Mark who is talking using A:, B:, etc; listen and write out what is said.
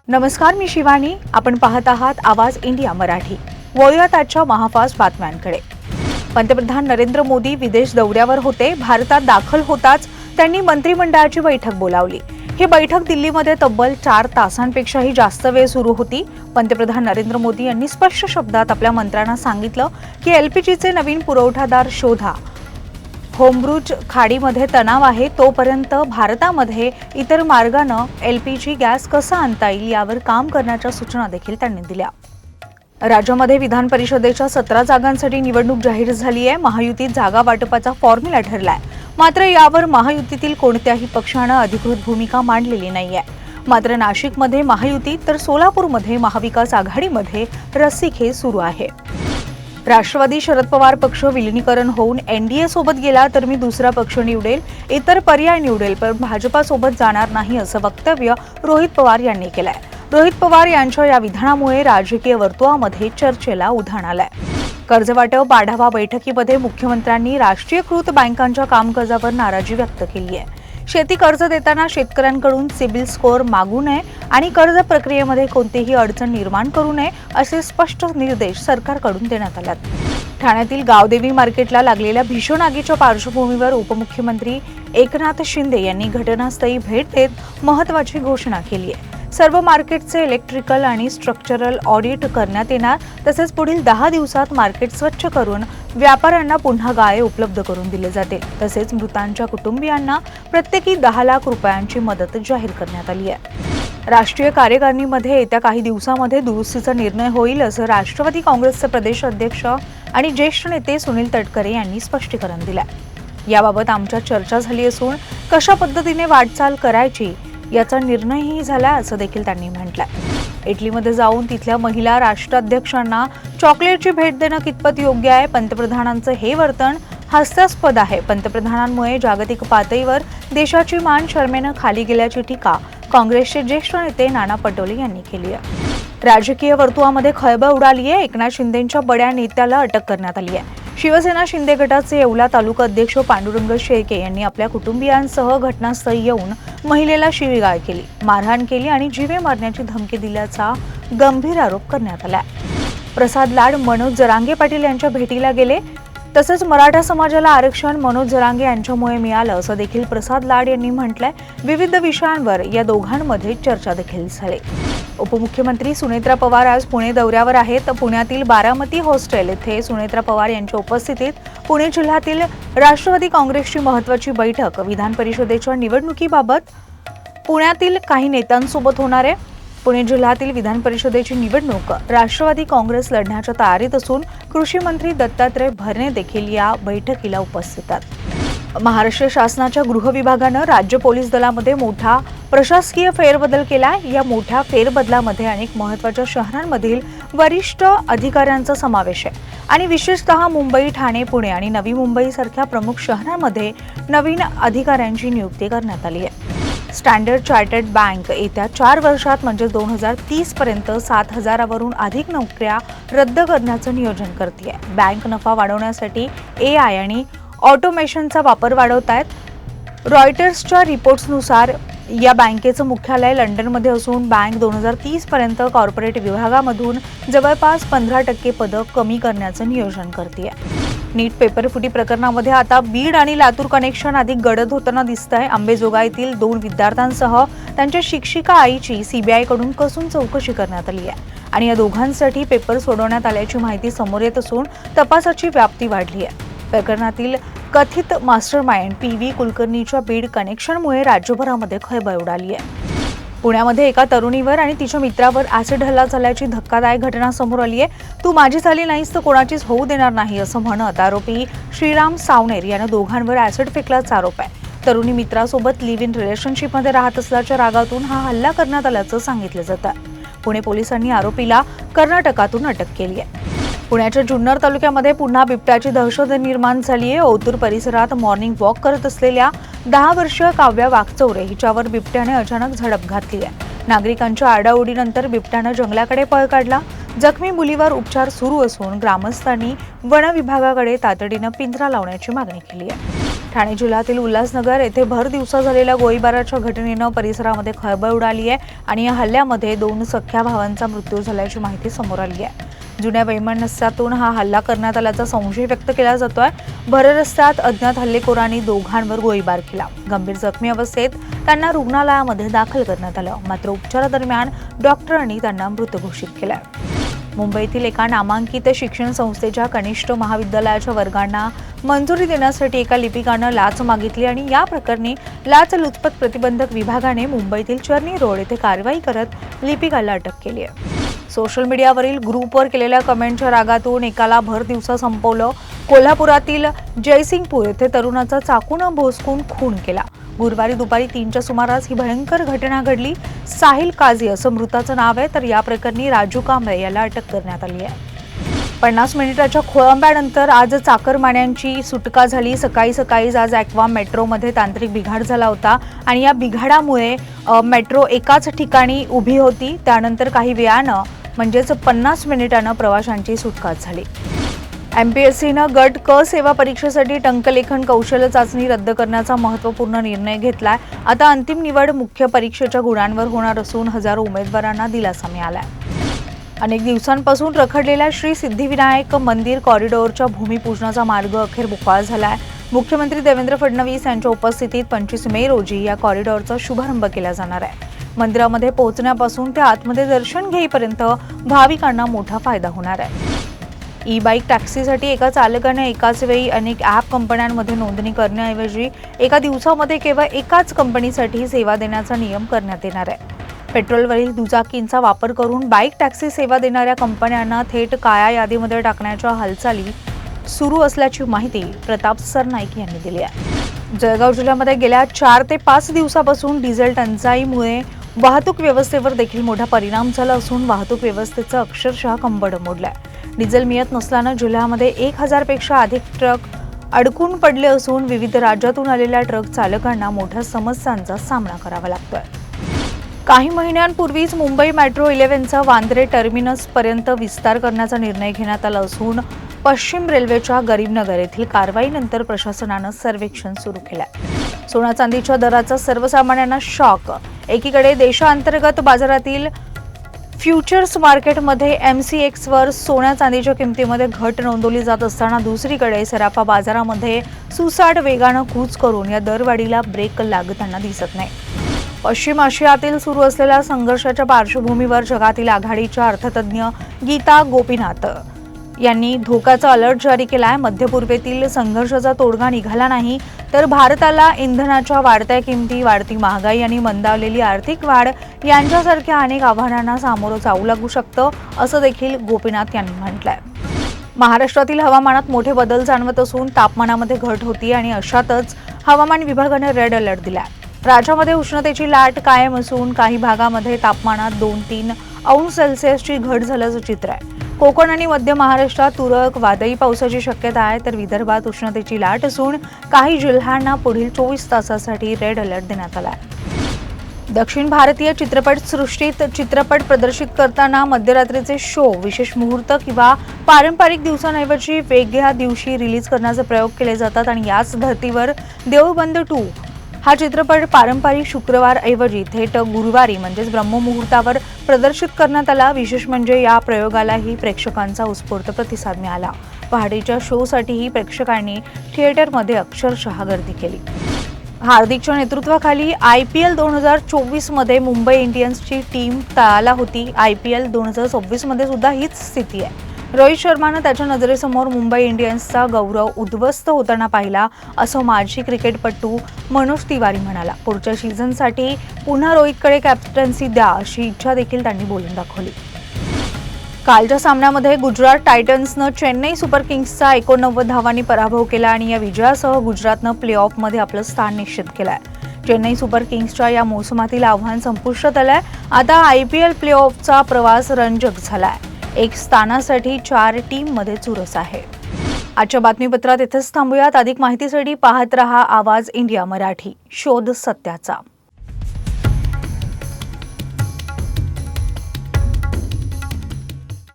A: नमस्कार, मी शिवानी. आपण पाहत आहात आवाज इंडिया मराठी. वळूयात आजच्या महाफास्ट बातम्यांकडे. पंतप्रधान नरेंद्र मोदी विदेश दौऱ्यावर होते. भारतात दाखल होताच त्यांनी मंत्रिमंडळाची बैठक बोलावली. ही बैठक दिल्लीमध्ये तब्बल 4 तासांपेक्षाही जास्त वेळ सुरू होती. पंतप्रधान नरेंद्र मोदी यांनी स्पष्ट शब्दात आपल्या मंत्र्यांना सांगितलं की एलपीजीचे नवीन पुरवठादार शोधा. होमब्रुज खाडीमध्ये तणाव आहे, तोपर्यंत भारतामध्ये इतर मार्गानं एलपीजी गॅस कसा आणता येईल यावर काम करण्याच्या सूचना देखील त्यांनी दिल्या. राज्यामध्ये विधान परिषदेच्या 17 जागांसाठी निवडणूक जाहीर झाली आहे. महायुतीत जागा वाटपाचा फॉर्म्युला ठरलाय. मात्र यावर महायुतीतील कोणत्याही पक्षानं अधिकृत भूमिका मांडलेली नाहीये. मात्र नाशिकमध्ये महायुती तर सोलापूरमध्ये महाविकास आघाडीमध्ये रस्सीखेच सुरू आहे. राष्ट्रवादी शरद पवार पक्ष विलिनीकरण होऊन एनडीए सोबत गेला तर मी दुसरा पक्ष निवडेल, इतर पर्याय निवडेल, पण भाजपासोबत जाणार नाही असं वक्तव्य रोहित पवार यांनी केलंय. रोहित पवार यांच्या या विधानामुळे राजकीय वर्तुळामध्ये चर्चेला उधाण आलंय. कर्जवाटप आढावा बैठकीमध्ये मुख्यमंत्र्यांनी राष्ट्रीयकृत बँकांच्या कामकाजावर नाराजी व्यक्त केली आहे. शेती कर्ज देताना शेतकऱ्यांकडून सिबिल स्कोअर मागू नये आणि कर्ज प्रक्रियेमध्ये कोणतीही अडचण निर्माण करू नये असे स्पष्ट निर्देश सरकारकडून देण्यात आले. ठाण्यातील गावदेवी मार्केटला लागलेल्या भीषण आगीच्या पार्श्वभूमीवर उपमुख्यमंत्री एकनाथ शिंदे यांनी घटनास्थळी भेट देत महत्त्वाची घोषणा केली आहे. सर्व मार्केटचे इलेक्ट्रिकल आणि स्ट्रक्चरल ऑडिट करण्यात येणार. तसेच पुढील 10 दिवसात मार्केट स्वच्छ करून व्यापाऱ्यांना पुन्हा गाळे उपलब्ध करून दिले जातील. तसेच मृतांच्या कुटुंबियांना प्रत्येकी 10 लाख रुपयांची मदत जाहीर करण्यात आली आहे. राष्ट्रीय कार्यकारिणीमध्ये येत्या काही दिवसांमध्ये दुरुस्तीचा निर्णय होईल असं राष्ट्रवादी काँग्रेसचे प्रदेश अध्यक्ष आणि ज्येष्ठ नेते सुनील तटकरे यांनी स्पष्टीकरण दिलंय. याबाबत आमच्यात चर्चा झाली असून कशा पद्धतीने वाटचाल करायची याचा निर्णयही झाला असं देखील त्यांनी म्हटलंय. इटलीमध्ये जाऊन तिथल्या महिला राष्ट्राध्यक्षांना चॉकलेटची भेट देणं कितपत योग्य आहे? पंतप्रधानांचं हे वर्तन हास्यास्पद आहे. पंतप्रधानांमुळे जागतिक पातळीवर देशाची मान शरमेनं खाली गेल्याची टीका काँग्रेसचे ज्येष्ठ नेते नाना पटोले यांनी केली आहे. राजकीय वर्तुळामध्ये खळबळ उडाली आहे. एकनाथ शिंदेंच्या बड्या नेत्याला अटक करण्यात आली आहे. शिवसेना शिंदे गटाचे येवला तालुका अध्यक्ष पांडुरंग शेळके यांनी आपल्या कुटुंबियांसह घटनास्थळी येऊन महिलेला शिवीगाळ केली, मारहाण केली आणि जीवे मारण्याची धमकी दिल्याचा गंभीर आरोप करण्यात आला. प्रसाद लाड मनोज जरांगे पाटील यांच्या भेटीला गेले. तसंच मराठा समाजाला आरक्षण मनोज जरांगे यांच्यामुळे मिळालं असं देखील प्रसाद लाड यांनी म्हटलंय. विविध विषयांवर या दोघांमध्ये चर्चा देखील झाली. उपमुख्यमंत्री सुनेत्रा पवार आज पुणे दौऱ्यावर आहेत. पुण्यातील बारामती हॉस्टेल येथे सुनेत्रा पवार यांच्या उपस्थितीत पुणे जिल्ह्यातील राष्ट्रवादी काँग्रेसची महत्त्वाची बैठक विधान परिषदेच्या निवडणुकीबाबत पुण्यातील काही नेत्यांसोबत होणार आहे. पुणे जिल्ह्यातील विधान परिषदेची निवडणूक राष्ट्रवादी काँग्रेस लढण्याच्या तयारीत असून कृषी मंत्री दत्तात्रय भरणे देखील या बैठकीला उपस्थित आहेत. महाराष्ट्र शासनाच्या गृह विभागानं राज्य पोलीस दलामध्ये मोठा प्रशासकीय फेरबदल केला. या मोठ्या फेरबदलामध्ये अनेक महत्त्वाच्या शहरांमधील वरिष्ठ अधिकाऱ्यांचा समावेश आहे आणि विशेषतः मुंबई, ठाणे, पुणे आणि नवी मुंबई सारख्या प्रमुख शहरांमध्ये नवीन अधिकाऱ्यांची नियुक्ती करण्यात आली आहे. स्टँडर्ड चार्टर्ड बँक येत्या 4 वर्षात म्हणजे 2030 पर्यंत 7,000 वरून अधिक नोकऱ्या रद्द करण्याचं नियोजन करते. बँक नफा वाढवण्यासाठी AI आणि ऑटोमेशनचा वापर वाढवत आहेत. रॉयटर्सच्या रिपोर्ट्सनुसार या बँकेचं मुख्यालय लंडनमध्ये असून बँक 2030 पर्यंत कॉर्पोरेट विभागामधून जवळपास 15% पदं कमी करण्याचं नियोजन करते. नीट पेपरफुटी प्रकरणामध्ये आता बीड आणि लातूर कनेक्शन अधिक गडद होताना दिसतंय. अंबेजोगाईतील 2 विद्यार्थ्यांसह त्यांच्या शिक्षिका आईची सीबीआयकडून कसून चौकशी करण्यात आली आहे आणि या दोघांसाठी पेपर सोडवण्यात आल्याची माहिती समोर येत असून तपासाची व्याप्ती वाढली आहे. प्रकरणातील कथित मास्टरमाइंड PV कुलकर्णीच्या बीड कनेक्शनमुळे राज्यभरामध्ये खळबळ उडाली आहे. पुण्यामध्ये एका तरुणीवर आणि तिच्या मित्रावर ॲसिड हल्ला झाल्याची धक्कादायक घटना समोर आली आहे. तू माझी झाली नाहीस तर कोणाचीच होऊ देणार नाही असं म्हणत आरोपी श्रीराम सावनेर यानं दोघांवर ॲसिड फेकल्याचा आरोप आहे. तरुणी मित्रासोबत लिव्ह इन रिलेशनशिपमध्ये राहत असल्याच्या रागातून हा हल्ला करण्यात आल्याचं सांगितलं जातं. पुणे पोलिसांनी आरोपीला कर्नाटकातून अटक केली आहे. पुण्याच्या जुन्नर तालुक्यामध्ये पुन्हा बिबट्याची दहशत निर्माण झाली आहे. ओतूर परिसरात मॉर्निंग वॉक करत असलेल्या 10 वर्षीय काव्या वाघचौरे हिच्यावर बिबट्याने अचानक झडप घातली आहे. नागरिकांच्या आरडाओरडीनंतर बिबट्यानं जंगलाकडे पळ काढला. जखमी मुलीवर उपचार सुरू असून ग्रामस्थांनी वन विभागाकडे तातडीनं पिंजरा लावण्याची मागणी केली आहे. ठाणे जिल्ह्यातील उल्हासनगर येथे भर दिवसा झालेल्या गोळीबाराच्या घटनेनं परिसरामध्ये खळबळ उडाली आहे आणि या हल्ल्यामध्ये 2 सख्ख्या भावांचा मृत्यू झाल्याची माहिती समोर आली आहे. जुन्या वैमनस्यातून हा हल्ला करण्यात आल्याचा संशय व्यक्त केला जातोय. भर रस्त्यात अज्ञात हल्लेखोरांनी दोघांवर गोळीबार केला. गंभीर जखमी अवस्थेत त्यांना रुग्णालयामध्ये दाखल करण्यात आलं, मात्र उपचारादरम्यान डॉक्टरांनी त्यांना मृत घोषित केलं. मुंबईतील एका नामांकित शिक्षण संस्थेच्या कनिष्ठ महाविद्यालयाच्या वर्गांना मंजुरी देण्यासाठी एका लिपिकानं लाच मागितली आणि या प्रकरणी लाचलुचपत प्रतिबंधक विभागाने मुंबईतील चर्नी रोड येथे कारवाई करत लिपिकाला अटक केली आहे. सोशल मीडियावरील ग्रुपवर केलेल्या कमेंटच्या रागातून एकाला भर दिवसा संपवलं. कोल्हापुरातील जयसिंगपूर येथे तरुणाचा चाकूनं भोसकून खून केला. गुरुवारी दुपारी 3च्या सुमारास ही भयंकर घटना घडली. साहिल काझी असं मृताचं नाव आहे, तर या प्रकरणी राजू कांबळे याला अटक करण्यात आली आहे. 50 मिनिटाच्या खोळंब्यानंतर आज चाकरमान्यांची सुटका झाली. सकाळीच आज ॲक्वा मेट्रोमध्ये तांत्रिक बिघाड झाला होता आणि या बिघाडामुळे मेट्रो एकाच ठिकाणी उभी होती. त्यानंतर काही वेळानं म्हणजेच 50 मिनिटांनं प्रवाशांची सुटका झाली. MPSCनं गट क सेवा परीक्षेसाठी टंकलेखन कौशल्य चाचणी रद्द करण्याचा महत्त्वपूर्ण निर्णय घेतलाय. आता अंतिम निवड मुख्य परीक्षेच्या गुणांवर होणार असून हजारो उमेदवारांना दिलासा मिळालाय. अनेक दिवसांपासून रखडलेल्या श्री सिद्धिविनायक मंदिर कॉरिडॉरच्या भूमिपूजनाचा मार्ग अखेर मोकळा झालाय. मुख्यमंत्री देवेंद्र फडणवीस यांच्या उपस्थितीत 25 मे रोजी या कॉरिडॉरचा शुभारंभ केला जाणार आहे. मंदिरामध्ये पोहोचण्यापासून ते आतमध्ये दर्शन घेईपर्यंत भाविकांना मोठा फायदा होणार आहे. ई-बाईक टॅक्सीसाठी एका चालकाने एकाच वेळी अनेक ॲप कंपन्यांमध्ये नोंदणी करण्याऐवजी एका दिवसामध्ये केवळ एकाच कंपनीसाठी सेवा देण्याचा नियम करण्यात येणार आहे. पेट्रोलवरील दुचाकींचा वापर करून बाईक टॅक्सी सेवा देणाऱ्या कंपन्यांना थेट काळ्या यादीमध्ये टाकण्याच्या हालचाली सुरू असल्याची माहिती प्रताप सरनाईक यांनी दिली आहे. जळगाव जिल्ह्यामध्ये गेल्या 4 ते 5 दिवसापासून डिझेल टंचाईमुळे वाहतूक व्यवस्थेवर देखील मोठा परिणाम झाला असून वाहतूक व्यवस्थेचं अक्षरशः कंबड मोडलंय. डिझेल मिळत नसल्यानं जिल्ह्यामध्ये 1000 पेक्षा अधिक ट्रक अडकून पडले असून विविध राज्यातून आलेल्या ट्रक चालकांना मोठ्या समस्यांचा सामना करावा लागतोय. काही महिन्यांपूर्वीच मुंबई मेट्रो 11चा वांद्रे टर्मिनसपर्यंत विस्तार करण्याचा निर्णय घेण्यात आला असून पश्चिम रेल्वेच्या गरीबनगर येथील कारवाईनंतर प्रशासनानं सर्वेक्षण सुरू केलंय. सोना चांदीच्या दराचा सर्वसामान्यांना शॉक. एकीकडे देशांतर्गत बाजारातील फ्युचर्स मार्केटमध्ये MCX वर सोन्या चांदीच्या किमतीमध्ये घट नोंदवली जात असताना दुसरीकडे सराफा बाजारामध्ये सुसाट वेगानं कूच करून या दरवाढीला ब्रेक लागताना दिसत नाही. पश्चिम आशियातील सुरू असलेल्या संघर्षाच्या पार्श्वभूमीवर जगातील आघाडीच्या अर्थतज्ञ गीता गोपीनाथ यांनी धोक्याचा अलर्ट जारी केलाय. मध्य पूर्वेतील संघर्षाचा तोडगा निघाला नाही तर भारताला इंधनाच्या वाढत्या किमती, वाढती महागाई आणि मंदावलेली आर्थिक वाढ यांच्यासारख्या अनेक आव्हानांना सामोरं जाऊ लागू शकतं, असं देखील गोपीनाथ यांनी म्हटलंय. महाराष्ट्रातील हवामानात मोठे बदल जाणवत असून तापमानामध्ये घट होती आणि अशातच हवामान विभागाने रेड अलर्ट दिलाय. राज्यामध्ये उष्णतेची लाट कायम असून काही भागामध्ये तापमानात 2-3 अंश सेल्सिअसची घट झाल्याचं चित्र आहे. कोकण आणि मध्य महाराष्ट्रात तुरळक वादळी पावसाची शक्यता आहे, तर विदर्भात उष्णतेची लाट असून काही जिल्ह्यांना पुढील 24 तासासाठी रेड अलर्ट देण्यात आला आहे. दक्षिण भारतीय चित्रपटसृष्टीत चित्रपट प्रदर्शित करताना मध्यरात्रीचे शो विशेष मुहूर्त किंवा पारंपरिक दिवसांऐवजी वेगळ्या दिवशी रिलीज करण्याचे प्रयोग केले जातात आणि याच धर्तीवर देऊळबंद 2 हा चित्रपट पारंपरिक शुक्रवारऐवजी थेट गुरुवारी म्हणजेच ब्रह्ममुहूर्तावर प्रदर्शित करण्यात आला. विशेष म्हणजे या प्रयोगालाही प्रेक्षकांचा उत्स्फूर्त प्रतिसाद मिळाला. पहाटेच्या शोसाठीही प्रेक्षकांनी थिएटरमध्ये अक्षरशः गर्दी केली. हार्दिकच्या नेतृत्वाखाली IPL 2024 मध्ये मुंबई इंडियन्सची टीम तळाला होती. IPL 2026 मध्ये सुद्धा हीच स्थिती आहे. रोहित शर्मानं त्याच्या नजरेसमोर मुंबई इंडियन्सचा गौरव उद्ध्वस्त होताना पाहिला, असं माजी क्रिकेटपटू मनोज तिवारी म्हणाला. पुढच्या सीझनसाठी पुन्हा रोहितकडे कॅप्टन्सी द्या अशी इच्छा देखील त्यांनी बोलून दाखवली. कालच्या सामन्यामध्ये गुजरात टायटन्सनं चेन्नई सुपर किंग्सचा 89 धावांनी पराभव केला आणि या विजयासह गुजरातनं प्ले-ऑफमध्ये आपलं स्थान निश्चित केलंय. चेन्नई सुपर किंग्सच्या या मोसमातील आव्हान संपुष्टात आलंय. आता IPL प्ले-ऑफचा प्रवास रंजक झालाय. एक स्थानासाठी 4 टीममध्ये चुरस आहे. आजच्या बातमीपत्रात इथेच थांबूयात. अधिक माहितीसाठी पाहत रहा आवाज इंडिया मराठी. शोध सत्याचा.